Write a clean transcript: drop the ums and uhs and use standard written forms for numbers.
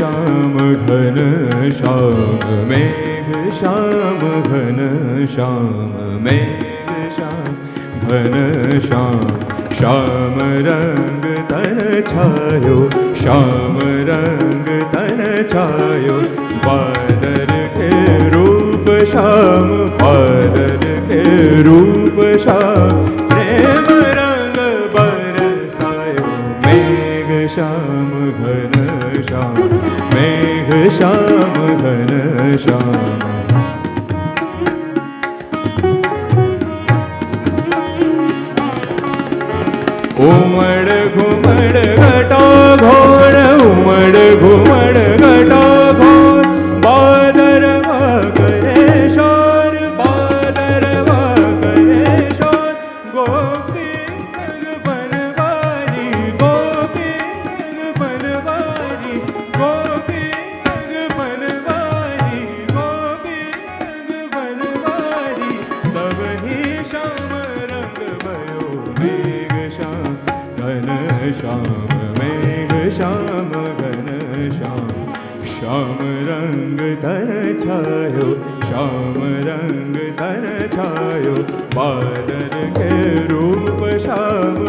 श्याम घन श्याम मेघ श्याम घन श्याम मेघ श्याम घन श्याम श्याम रंग तन छायो श्याम रंग तन छायो बादल के रूप श्याम बादल के रूप श्याम प्रेम रंग बरसायो मेघ श्याम घन श्याम मेघ श्याम घन श्याम उमड़ घुमड़ घटा घोर उमड़ घुमड़ घटा घोर बादरवा करे शोर बादरवा करे शोर गोपी संग बनवारी गोपी संग बनवारी गोपी संग बनवारी गोपी संग बनवारी सब ही श्याम रंग भयो मेघ श्याम घन श्याम मेघ श्याम घन श्याम श्याम रंग तन छायो श्याम रंग तन छायो बादल के रूप श्याम